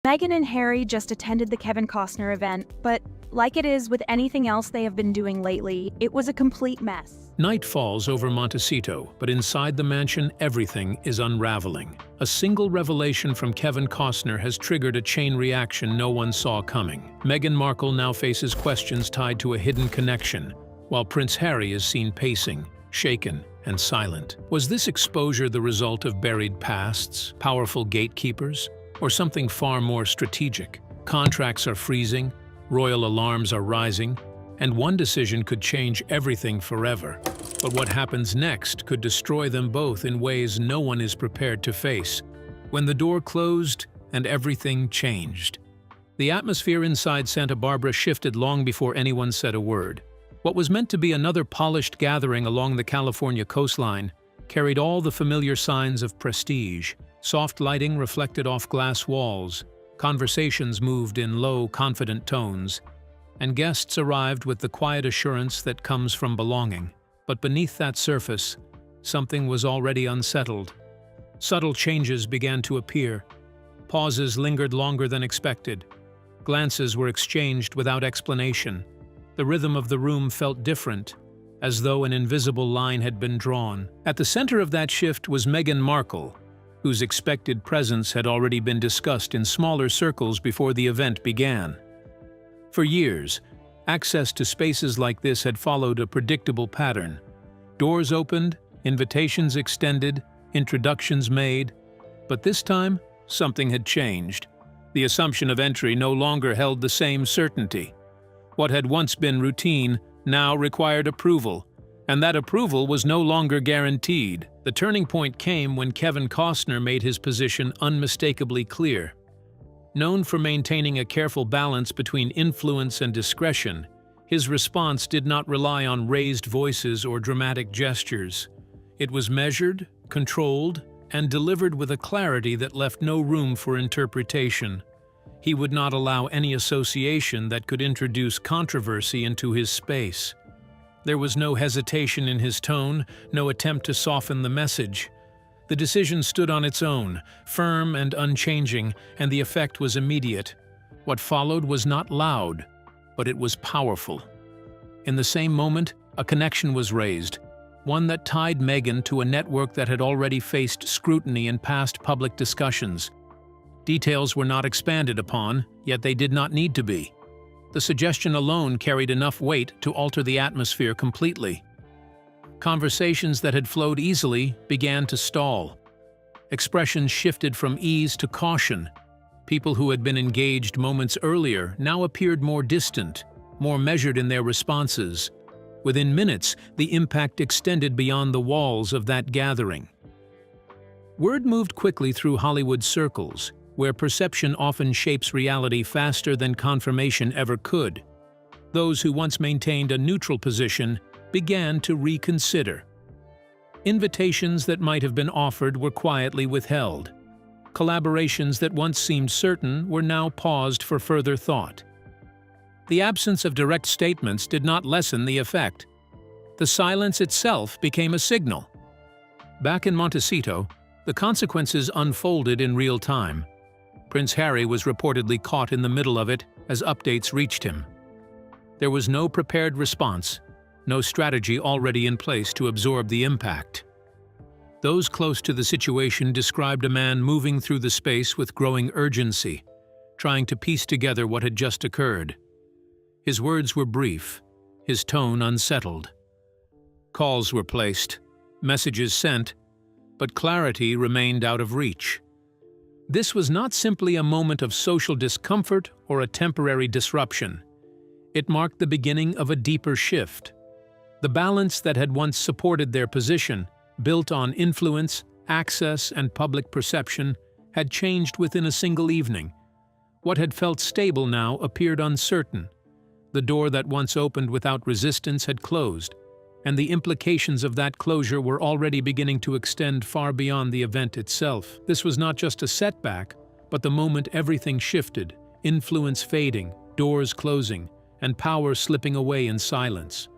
Meghan and Harry just attended the Kevin Costner event, but like it is with anything else they have been doing lately, it was a complete mess. Night falls over Montecito, but inside the mansion, everything is unraveling. A single revelation from Kevin Costner has triggered a chain reaction no one saw coming. Meghan Markle now faces questions tied to a hidden connection, while Prince Harry is seen pacing, shaken, and silent. Was this exposure the result of buried pasts, powerful gatekeepers, or something far more strategic? Contracts are freezing, royal alarms are rising, and one decision could change everything forever. But what happens next could destroy them both in ways no one is prepared to face. When the door closed and everything changed. The atmosphere inside Santa Barbara shifted long before anyone said a word. What was meant to be another polished gathering along the California coastline carried all the familiar signs of prestige. Soft lighting reflected off glass walls, conversations moved in low, confident tones, and guests arrived with the quiet assurance that comes from belonging. But beneath that surface, something was already unsettled. Subtle changes began to appear. Pauses lingered longer than expected. Glances were exchanged without explanation. The rhythm of the room felt different, as though an invisible line had been drawn. At the center of that shift was Meghan Markle, whose expected presence had already been discussed in smaller circles before the event began. For years, access to spaces like this had followed a predictable pattern. Doors opened, invitations extended, introductions made, but this time, something had changed. The assumption of entry no longer held the same certainty. What had once been routine now required approval, and that approval was no longer guaranteed. The turning point came when Kevin Costner made his position unmistakably clear. Known for maintaining a careful balance between influence and discretion, his response did not rely on raised voices or dramatic gestures. It was measured, controlled, and delivered with a clarity that left no room for interpretation. He would not allow any association that could introduce controversy into his space. There was no hesitation in his tone, no attempt to soften the message. The decision stood on its own, firm and unchanging, and the effect was immediate. What followed was not loud, but it was powerful. In the same moment, a connection was raised, one that tied Meghan to a network that had already faced scrutiny in past public discussions. Details were not expanded upon, yet they did not need to be. The suggestion alone carried enough weight to alter the atmosphere completely. Conversations that had flowed easily began to stall. Expressions shifted from ease to caution. People who had been engaged moments earlier now appeared more distant, more measured in their responses. Within minutes, the impact extended beyond the walls of that gathering. Word moved quickly through Hollywood circles, where perception often shapes reality faster than confirmation ever could. Those who once maintained a neutral position began to reconsider. Invitations that might have been offered were quietly withheld. Collaborations that once seemed certain were now paused for further thought. The absence of direct statements did not lessen the effect. The silence itself became a signal. Back in Montecito, the consequences unfolded in real time. Prince Harry was reportedly caught in the middle of it as updates reached him. There was no prepared response, no strategy already in place to absorb the impact. Those close to the situation described a man moving through the space with growing urgency, trying to piece together what had just occurred. His words were brief, his tone unsettled. Calls were placed, messages sent, but clarity remained out of reach. This was not simply a moment of social discomfort or a temporary disruption. It marked the beginning of a deeper shift. The balance that had once supported their position, built on influence, access, and public perception, had changed within a single evening. What had felt stable now appeared uncertain. The door that once opened without resistance had closed, and the implications of that closure were already beginning to extend far beyond the event itself. This was not just a setback, but the moment everything shifted, influence fading, doors closing, and power slipping away in silence.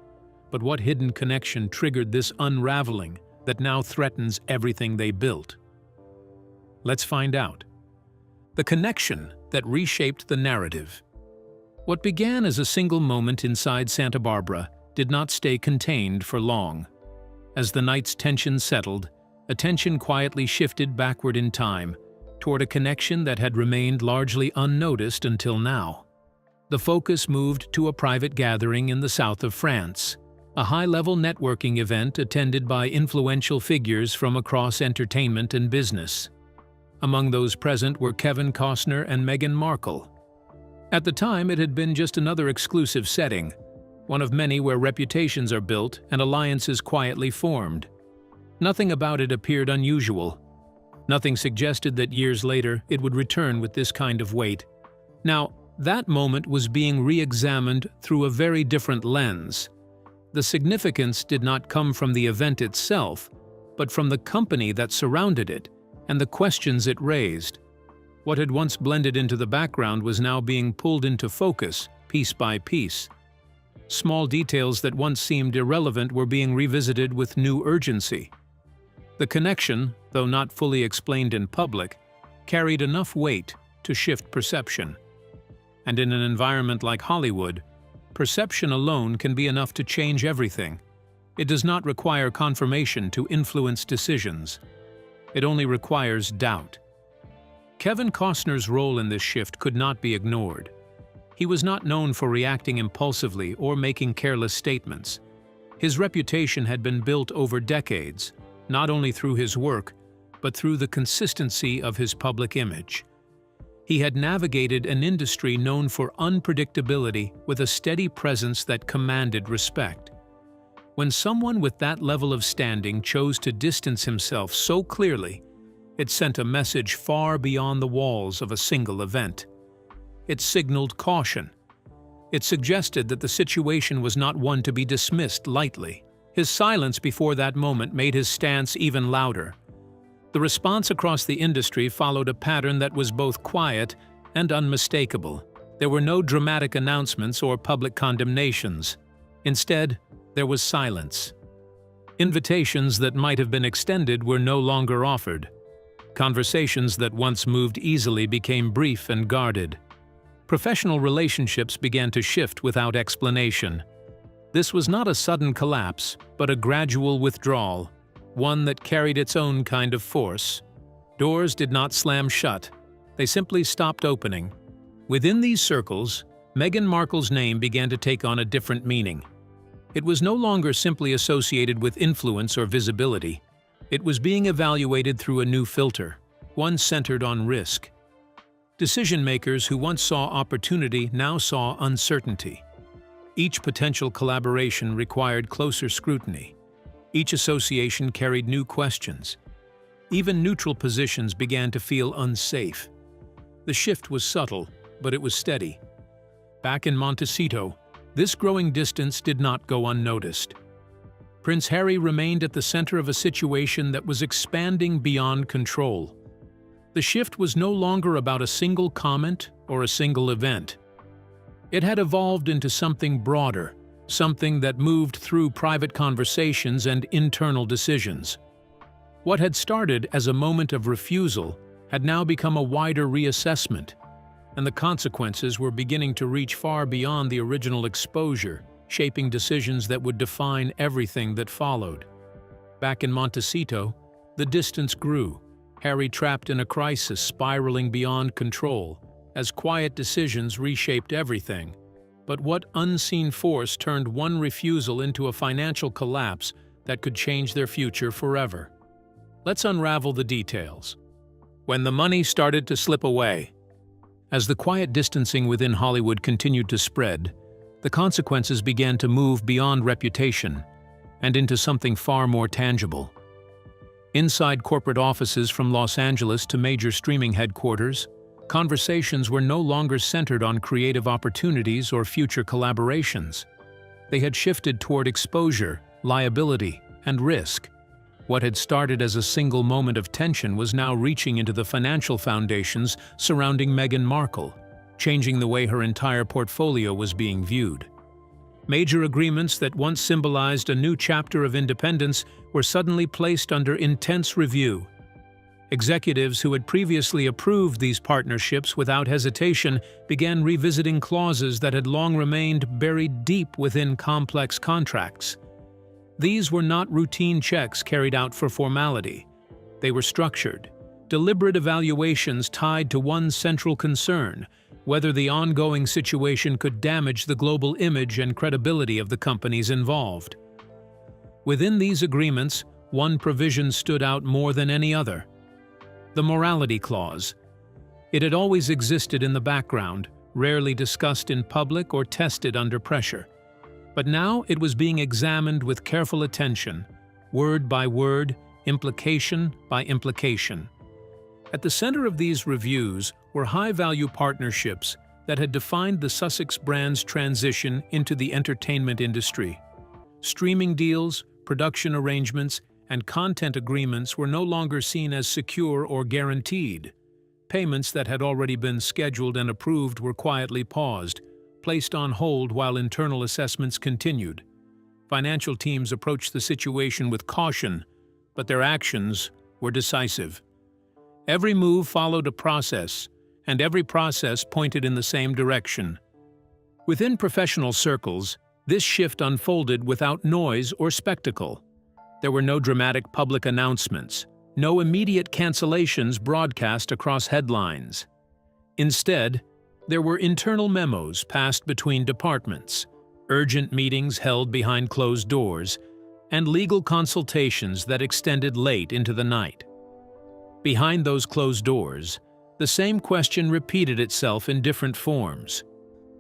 But what hidden connection triggered this unraveling that now threatens everything they built? Let's find out. The connection that reshaped the narrative. What began as a single moment inside Santa Barbara did not stay contained for long. As the night's tension settled, attention quietly shifted backward in time, toward a connection that had remained largely unnoticed until now. The focus moved to a private gathering in the south of France, a high-level networking event attended by influential figures from across entertainment and business. Among those present were Kevin Costner and Meghan Markle. At the time, it had been just another exclusive setting, one of many where reputations are built and alliances quietly formed. Nothing about it appeared unusual. Nothing suggested that years later it would return with this kind of weight. Now, that moment was being re-examined through a very different lens. The significance did not come from the event itself, but from the company that surrounded it and the questions it raised. What had once blended into the background was now being pulled into focus, piece by piece. Small details that once seemed irrelevant were being revisited with new urgency. The connection, though not fully explained in public, carried enough weight to shift perception. And in an environment like Hollywood, perception alone can be enough to change everything. It does not require confirmation to influence decisions. It only requires doubt. Kevin Costner's role in this shift could not be ignored. He was not known for reacting impulsively or making careless statements. His reputation had been built over decades, not only through his work, but through the consistency of his public image. He had navigated an industry known for unpredictability with a steady presence that commanded respect. When someone with that level of standing chose to distance himself so clearly, it sent a message far beyond the walls of a single event. It signaled caution. It suggested that the situation was not one to be dismissed lightly. His silence before that moment made his stance even louder. The response across the industry followed a pattern that was both quiet and unmistakable. There were no dramatic announcements or public condemnations. Instead, there was silence. Invitations that might have been extended were no longer offered. Conversations that once moved easily became brief and guarded. Professional relationships began to shift without explanation. This was not a sudden collapse, but a gradual withdrawal, one that carried its own kind of force. Doors did not slam shut. They simply stopped opening. Within these circles, Meghan Markle's name began to take on a different meaning. It was no longer simply associated with influence or visibility. It was being evaluated through a new filter, one centered on risk. Decision-makers who once saw opportunity now saw uncertainty. Each potential collaboration required closer scrutiny. Each association carried new questions. Even neutral positions began to feel unsafe. The shift was subtle, but it was steady. Back in Montecito, this growing distance did not go unnoticed. Prince Harry remained at the center of a situation that was expanding beyond control. The shift was no longer about a single comment or a single event. It had evolved into something broader, something that moved through private conversations and internal decisions. What had started as a moment of refusal had now become a wider reassessment, and the consequences were beginning to reach far beyond the original exposure, shaping decisions that would define everything that followed. Back in Montecito, the distance grew, Harry trapped in a crisis spiraling beyond control, as quiet decisions reshaped everything. But what unseen force turned one refusal into a financial collapse that could change their future forever? Let's unravel the details. When the money started to slip away. As the quiet distancing within Hollywood continued to spread, the consequences began to move beyond reputation and into something far more tangible. Inside corporate offices from Los Angeles to major streaming headquarters, conversations were no longer centered on creative opportunities or future collaborations. They had shifted toward exposure, liability, and risk. What had started as a single moment of tension was now reaching into the financial foundations surrounding Meghan Markle, changing the way her entire portfolio was being viewed. Major agreements that once symbolized a new chapter of independence were suddenly placed under intense review. Executives who had previously approved these partnerships without hesitation began revisiting clauses that had long remained buried deep within complex contracts. These were not routine checks carried out for formality. They were structured, deliberate evaluations tied to one central concern: whether the ongoing situation could damage the global image and credibility of the companies involved. Within these agreements, one provision stood out more than any other: the morality clause. It had always existed in the background, rarely discussed in public or tested under pressure. But now it was being examined with careful attention, word by word, implication by implication. At the center of these reviews were high-value partnerships that had defined the Sussex brand's transition into the entertainment industry. Streaming deals, production arrangements, and content agreements were no longer seen as secure or guaranteed. Payments that had already been scheduled and approved were quietly paused, placed on hold while internal assessments continued. Financial teams approached the situation with caution, but their actions were decisive. Every move followed a process, and every process pointed in the same direction. Within professional circles, this shift unfolded without noise or spectacle. There were no dramatic public announcements, no immediate cancellations broadcast across headlines. Instead, there were internal memos passed between departments, urgent meetings held behind closed doors, and legal consultations that extended late into the night. Behind those closed doors, the same question repeated itself in different forms.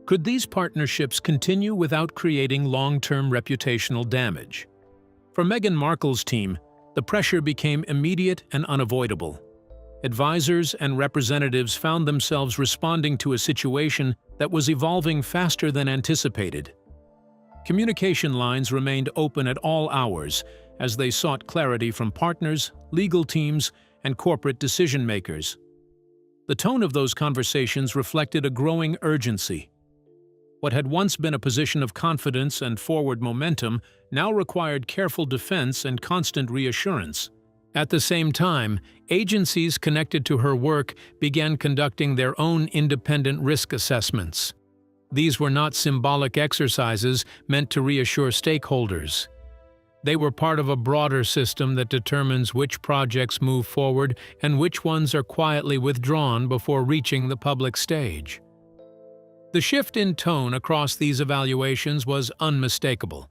Could these partnerships continue without creating long-term reputational damage? For Meghan Markle's team, the pressure became immediate and unavoidable. Advisors and representatives found themselves responding to a situation that was evolving faster than anticipated. Communication lines remained open at all hours as they sought clarity from partners, legal teams, and corporate decision-makers. The tone of those conversations reflected a growing urgency. What had once been a position of confidence and forward momentum now required careful defense and constant reassurance. At the same time, agencies connected to her work began conducting their own independent risk assessments. These were not symbolic exercises meant to reassure stakeholders. They were part of a broader system that determines which projects move forward and which ones are quietly withdrawn before reaching the public stage. The shift in tone across these evaluations was unmistakable.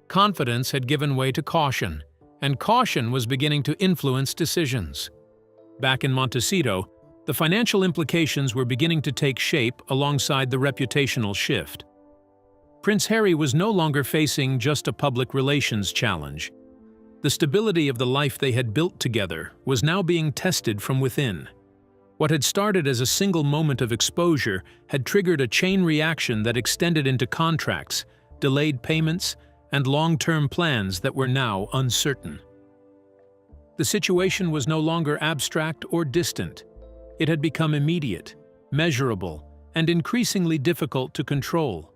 Confidence had given way to caution, and caution was beginning to influence decisions. Back in Montecito, the financial implications were beginning to take shape alongside the reputational shift. Prince Harry was no longer facing just a public relations challenge. The stability of the life they had built together was now being tested from within. What had started as a single moment of exposure had triggered a chain reaction that extended into contracts, delayed payments, and long-term plans that were now uncertain. The situation was no longer abstract or distant. It had become immediate, measurable, and increasingly difficult to control.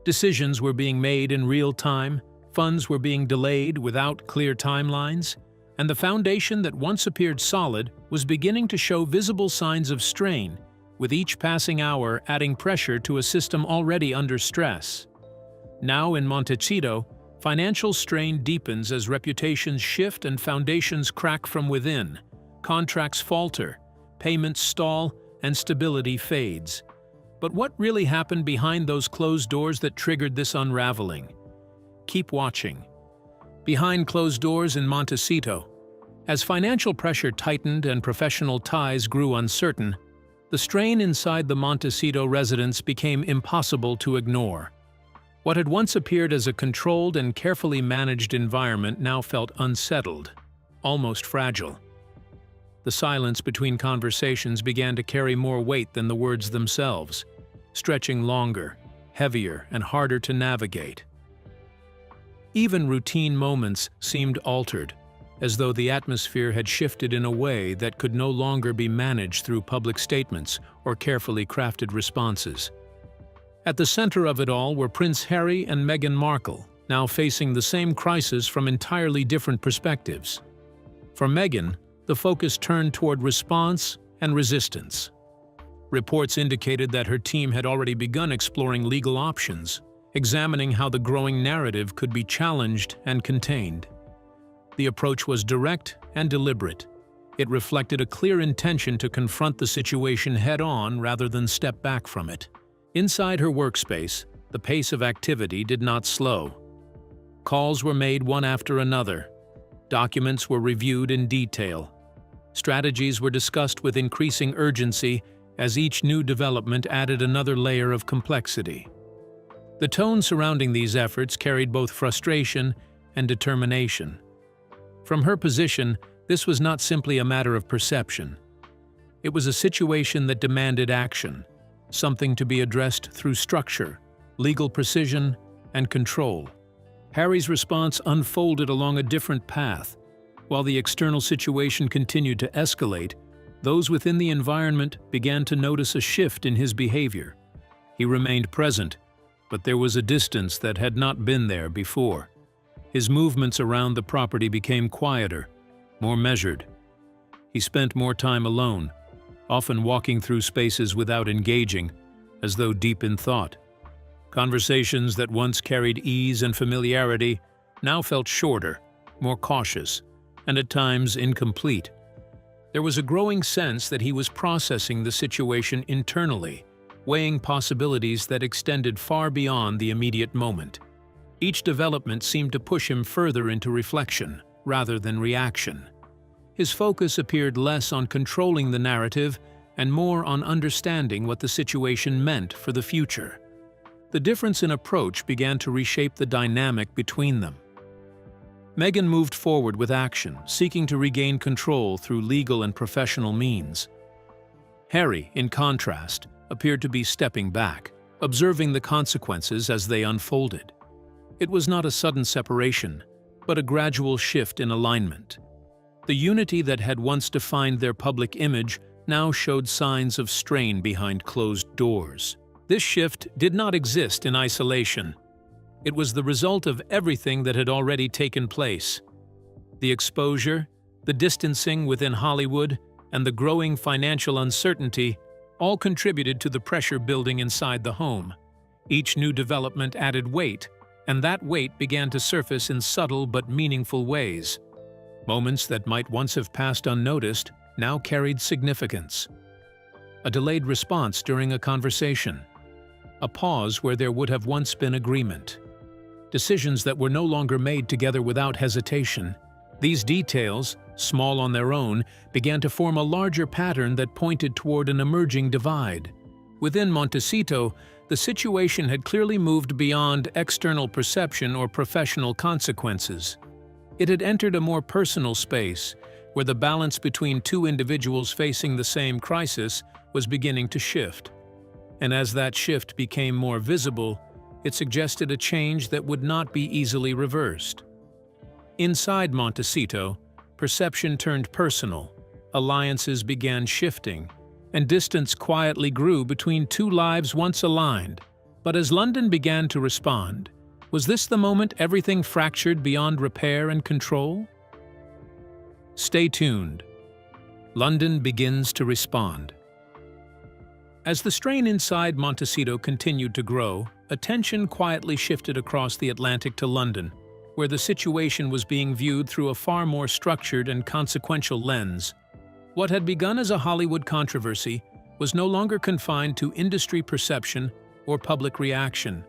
Decisions were being made in real time, funds were being delayed without clear timelines, and the foundation that once appeared solid was beginning to show visible signs of strain, with each passing hour adding pressure to a system already under stress. Now in Montecito, financial strain deepens as reputations shift and foundations crack from within. Contracts falter, payments stall, and stability fades. But what really happened behind those closed doors that triggered this unraveling? Keep watching. Behind closed doors in Montecito, as financial pressure tightened and professional ties grew uncertain, the strain inside the Montecito residence became impossible to ignore. What had once appeared as a controlled and carefully managed environment now felt unsettled, almost fragile. The silence between conversations began to carry more weight than the words themselves, stretching longer, heavier, and harder to navigate. Even routine moments seemed altered, as though the atmosphere had shifted in a way that could no longer be managed through public statements or carefully crafted responses. At the center of it all were Prince Harry and Meghan Markle, now facing the same crisis from entirely different perspectives. For Meghan, the the focus turned toward response and resistance. Reports indicated that her team had already begun exploring legal options, examining how the growing narrative could be challenged and contained. The approach was direct and deliberate. It reflected a clear intention to confront the situation head-on rather than step back from it. Inside her workspace, the pace of activity did not slow. Calls were made one after another. Documents were reviewed in detail. Strategies were discussed with increasing urgency as each new development added another layer of complexity. The tone surrounding these efforts carried both frustration and determination. From her position, this was not simply a matter of perception. It was a situation that demanded action, something to be addressed through structure, legal precision, and control. Harry's response unfolded along a different path. While the external situation continued to escalate, those within the environment began to notice a shift in his behavior. He remained present, but there was a distance that had not been there before. His movements around the property became quieter, more measured. He spent more time alone, often walking through spaces without engaging, as though deep in thought. Conversations that once carried ease and familiarity now felt shorter, more cautious, and at times incomplete. There was a growing sense that he was processing the situation internally, weighing possibilities that extended far beyond the immediate moment. Each development seemed to push him further into reflection, rather than reaction. His focus appeared less on controlling the narrative and more on understanding what the situation meant for the future. The difference in approach began to reshape the dynamic between them. Meghan moved forward with action, seeking to regain control through legal and professional means. Harry, in contrast, appeared to be stepping back, observing the consequences as they unfolded. It was not a sudden separation, but a gradual shift in alignment. The unity that had once defined their public image now showed signs of strain behind closed doors. This shift did not exist in isolation. It was the result of everything that had already taken place. The exposure, the distancing within Hollywood, and the growing financial uncertainty all contributed to the pressure building inside the home. Each new development added weight, and that weight began to surface in subtle but meaningful ways. Moments that might once have passed unnoticed now carried significance. A delayed response during a conversation. A pause where there would have once been agreement. Decisions that were no longer made together without hesitation. These details, small on their own, began to form a larger pattern that pointed toward an emerging divide. Within Montecito, the situation had clearly moved beyond external perception or professional consequences. It had entered a more personal space, where the balance between two individuals facing the same crisis was beginning to shift. And as that shift became more visible, it suggested a change that would not be easily reversed. Inside Montecito, perception turned personal, alliances began shifting, and distance quietly grew between two lives once aligned. But as London began to respond, was this the moment everything fractured beyond repair and control? Stay tuned. London begins to respond. As the strain inside Montecito continued to grow, attention quietly shifted across the Atlantic to London, where the situation was being viewed through a far more structured and consequential lens. What had begun as a Hollywood controversy was no longer confined to industry perception or public reaction.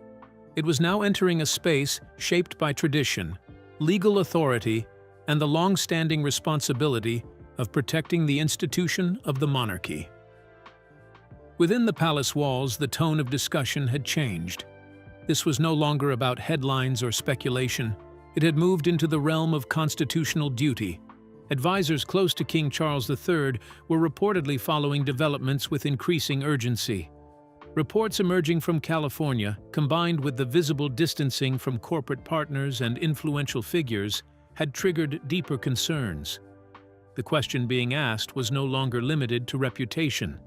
It was now entering a space shaped by tradition, legal authority, and the long-standing responsibility of protecting the institution of the monarchy. Within the palace walls, the tone of discussion had changed. This was no longer about headlines or speculation. It had moved into the realm of constitutional duty. Advisors close to King Charles III were reportedly following developments with increasing urgency. Reports emerging from California, combined with the visible distancing from corporate partners and influential figures, had triggered deeper concerns. The question being asked was no longer limited to reputation.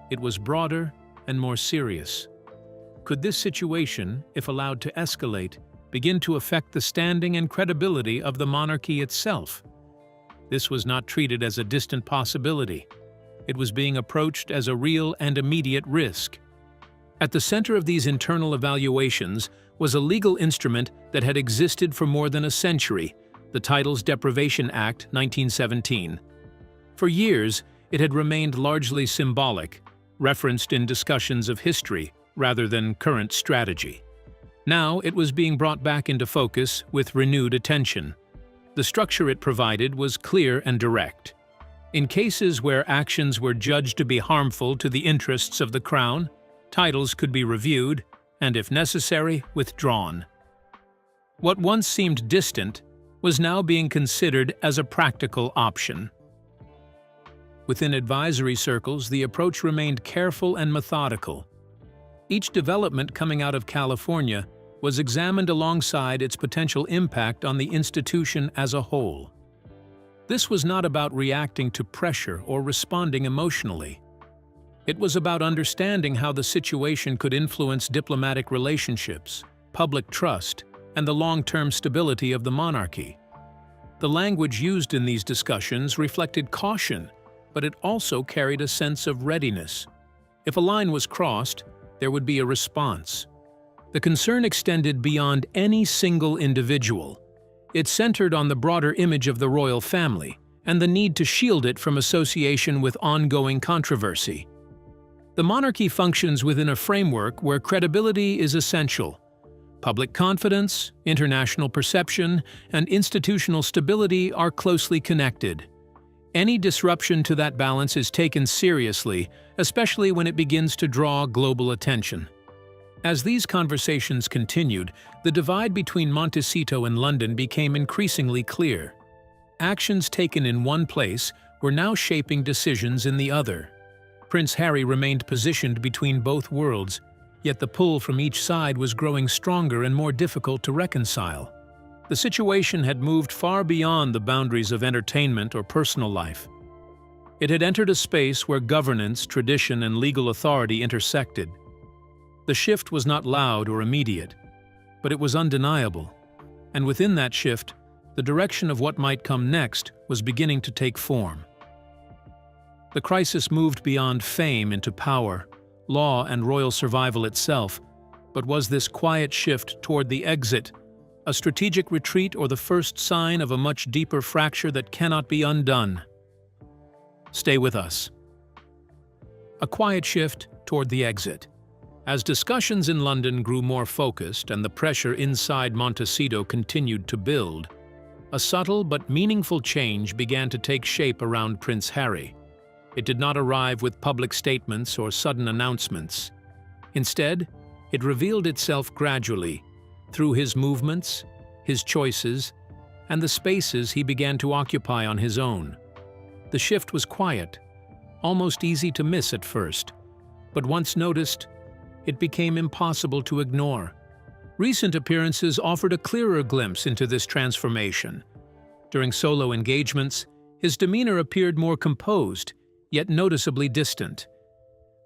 It was broader and more serious. Could this situation, if allowed to escalate, begin to affect the standing and credibility of the monarchy itself? This was not treated as a distant possibility. It was being approached as a real and immediate risk. At the center of these internal evaluations was a legal instrument that had existed for more than a century, the Titles Deprivation Act 1917. For years, it had remained largely symbolic, referenced in discussions of history rather than current strategy. Now it was being brought back into focus with renewed attention. The structure it provided was clear and direct. In cases where actions were judged to be harmful to the interests of the Crown, titles could be reviewed and, if necessary, withdrawn. What once seemed distant was now being considered as a practical option. Within advisory circles, the approach remained careful and methodical. Each development coming out of California was examined alongside its potential impact on the institution as a whole. This was not about reacting to pressure or responding emotionally. It was about understanding how the situation could influence diplomatic relationships, public trust, and the long-term stability of the monarchy. The language used in these discussions reflected caution, but it also carried a sense of readiness. If a line was crossed, there would be a response. The concern extended beyond any single individual. It centered on the broader image of the royal family and the need to shield it from association with ongoing controversy. The monarchy functions within a framework where credibility is essential. Public confidence, international perception, and institutional stability are closely connected. Any disruption to that balance is taken seriously, especially when it begins to draw global attention. As these conversations continued, the divide between Montecito and London became increasingly clear. Actions taken in one place were now shaping decisions in the other. Prince Harry remained positioned between both worlds, yet the pull from each side was growing stronger and more difficult to reconcile. The situation had moved far beyond the boundaries of entertainment or personal life. It had entered a space where governance, tradition, and legal authority intersected. The shift was not loud or immediate, but it was undeniable. And within that shift, the direction of what might come next was beginning to take form. The crisis moved beyond fame into power, law, and royal survival itself. But was this quiet shift toward the exit a strategic retreat or the first sign of a much deeper fracture that cannot be undone? Stay with us. A quiet shift toward the exit. As discussions in London grew more focused and the pressure inside Montecito continued to build, a subtle but meaningful change began to take shape around Prince Harry. It did not arrive with public statements or sudden announcements. Instead, it revealed itself gradually, through his movements, his choices, and the spaces he began to occupy on his own. The shift was quiet, almost easy to miss at first, but once noticed, it became impossible to ignore. Recent appearances offered a clearer glimpse into this transformation. During solo engagements, his demeanor appeared more composed, yet noticeably distant.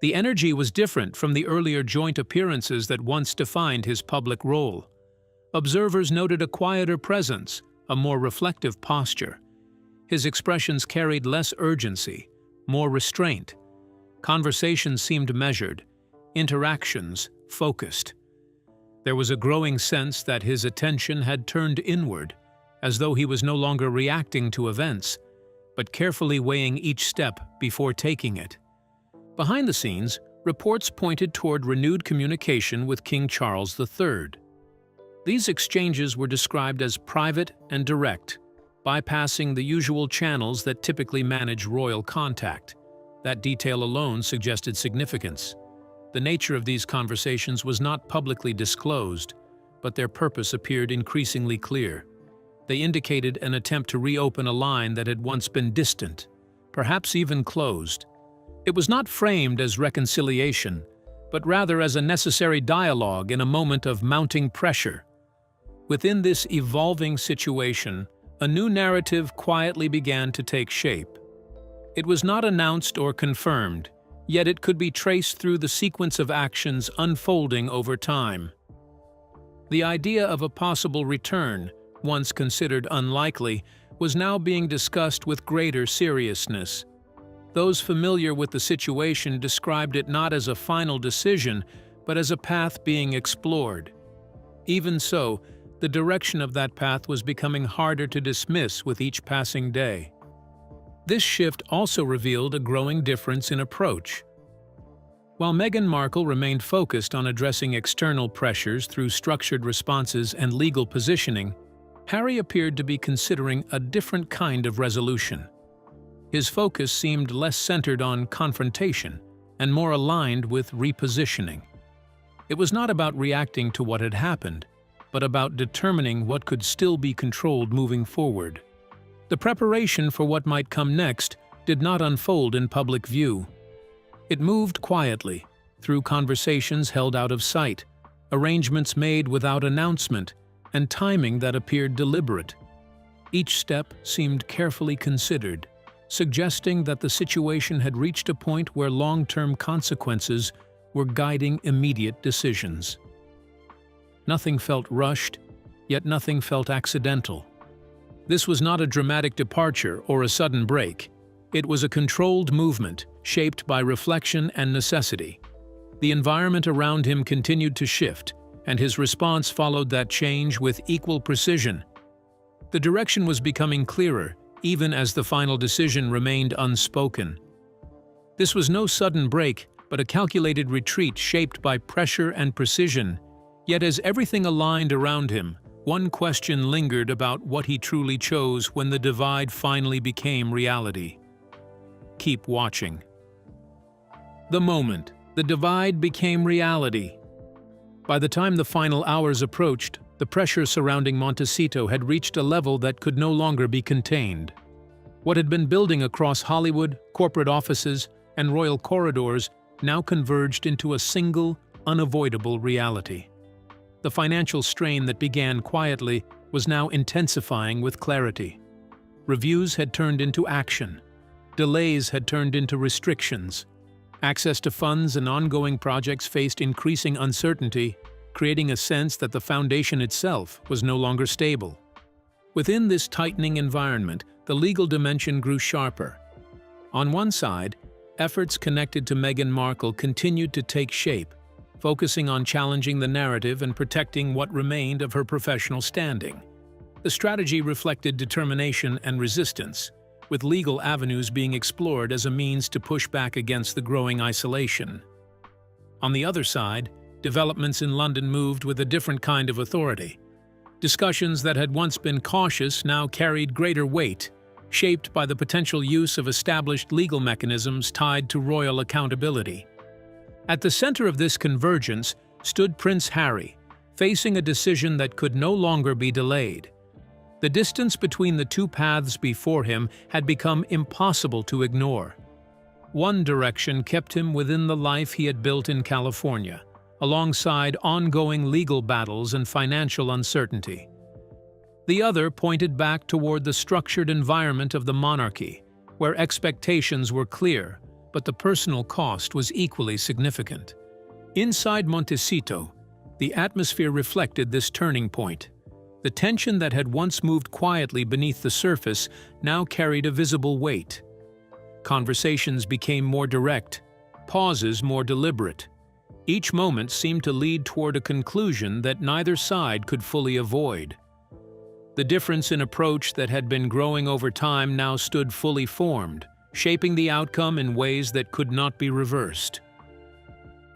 The energy was different from the earlier joint appearances that once defined his public role. Observers noted a quieter presence, a more reflective posture. His expressions carried less urgency, more restraint. Conversations seemed measured, interactions focused. There was a growing sense that his attention had turned inward, as though he was no longer reacting to events, but carefully weighing each step before taking it. Behind the scenes, reports pointed toward renewed communication with King Charles III. These exchanges were described as private and direct, bypassing the usual channels that typically manage royal contact. That detail alone suggested significance. The nature of these conversations was not publicly disclosed, but their purpose appeared increasingly clear. They indicated an attempt to reopen a line that had once been distant, perhaps even closed. It was not framed as reconciliation, but rather as a necessary dialogue in a moment of mounting pressure. Within this evolving situation, a new narrative quietly began to take shape. It was not announced or confirmed, yet it could be traced through the sequence of actions unfolding over time. The idea of a possible return, once considered unlikely, was now being discussed with greater seriousness. Those familiar with the situation described it not as a final decision, but as a path being explored. Even so, the direction of that path was becoming harder to dismiss with each passing day. This shift also revealed a growing difference in approach. While Meghan Markle remained focused on addressing external pressures through structured responses and legal positioning, Harry appeared to be considering a different kind of resolution. His focus seemed less centered on confrontation and more aligned with repositioning. It was not about reacting to what had happened, but about determining what could still be controlled moving forward. The preparation for what might come next did not unfold in public view. It moved quietly, through conversations held out of sight, arrangements made without announcement, and timing that appeared deliberate. Each step seemed carefully considered, suggesting that the situation had reached a point where long-term consequences were guiding immediate decisions. Nothing felt rushed, yet nothing felt accidental. This was not a dramatic departure or a sudden break. It was a controlled movement, shaped by reflection and necessity. The environment around him continued to shift, and his response followed that change with equal precision. The direction was becoming clearer, even as the final decision remained unspoken. This was no sudden break, but a calculated retreat shaped by pressure and precision. Yet as everything aligned around him, one question lingered about what he truly chose when the divide finally became reality. Keep watching. The moment the divide became reality. By the time the final hours approached, the pressure surrounding Montecito had reached a level that could no longer be contained. What had been building across Hollywood, corporate offices, and royal corridors now converged into a single, unavoidable reality. The financial strain that began quietly was now intensifying with clarity. Reviews had turned into action. Delays had turned into restrictions. Access to funds and ongoing projects faced increasing uncertainty, creating a sense that the foundation itself was no longer stable. Within this tightening environment, the legal dimension grew sharper. On one side, efforts connected to Meghan Markle continued to take shape, focusing on challenging the narrative and protecting what remained of her professional standing. The strategy reflected determination and resistance, with legal avenues being explored as a means to push back against the growing isolation. On the other side, developments in London moved with a different kind of authority. Discussions that had once been cautious now carried greater weight, shaped by the potential use of established legal mechanisms tied to royal accountability. At the center of this convergence stood Prince Harry, facing a decision that could no longer be delayed. The distance between the two paths before him had become impossible to ignore. One direction kept him within the life he had built in California, alongside ongoing legal battles and financial uncertainty. The other pointed back toward the structured environment of the monarchy, where expectations were clear, but the personal cost was equally significant. Inside Montecito, the atmosphere reflected this turning point. The tension that had once moved quietly beneath the surface now carried a visible weight. Conversations became more direct, pauses more deliberate. Each moment seemed to lead toward a conclusion that neither side could fully avoid. The difference in approach that had been growing over time now stood fully formed, shaping the outcome in ways that could not be reversed.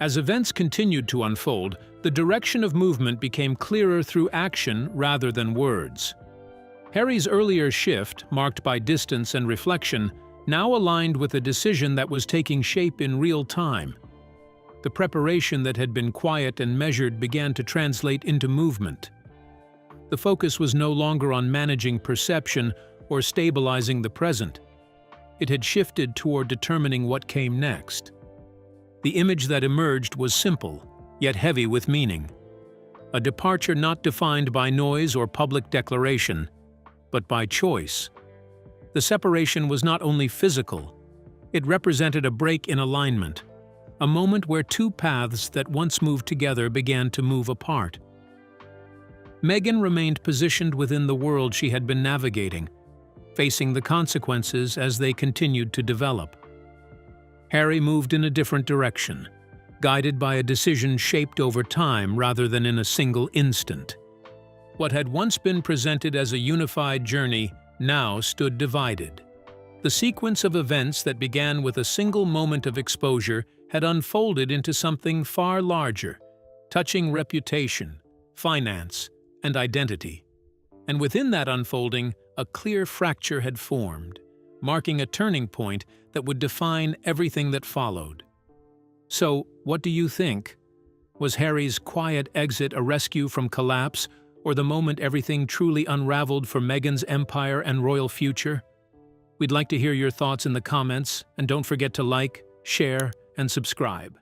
As events continued to unfold, the direction of movement became clearer through action rather than words. Harry's earlier shift, marked by distance and reflection, now aligned with a decision that was taking shape in real time. The preparation that had been quiet and measured began to translate into movement. The focus was no longer on managing perception or stabilizing the present. It had shifted toward determining what came next. The image that emerged was simple, yet heavy with meaning. A departure not defined by noise or public declaration, but by choice. The separation was not only physical, it represented a break in alignment, a moment where two paths that once moved together began to move apart. Meghan remained positioned within the world she had been navigating, facing the consequences as they continued to develop. Harry moved in a different direction, guided by a decision shaped over time rather than in a single instant. What had once been presented as a unified journey now stood divided. The sequence of events that began with a single moment of exposure had unfolded into something far larger, touching reputation, finance, and identity. And within that unfolding, a clear fracture had formed, marking a turning point that would define everything that followed. So, what do you think? Was Harry's quiet exit a rescue from collapse, or the moment everything truly unraveled for Meghan's empire and royal future? We'd like to hear your thoughts in the comments, and don't forget to like, share, and subscribe.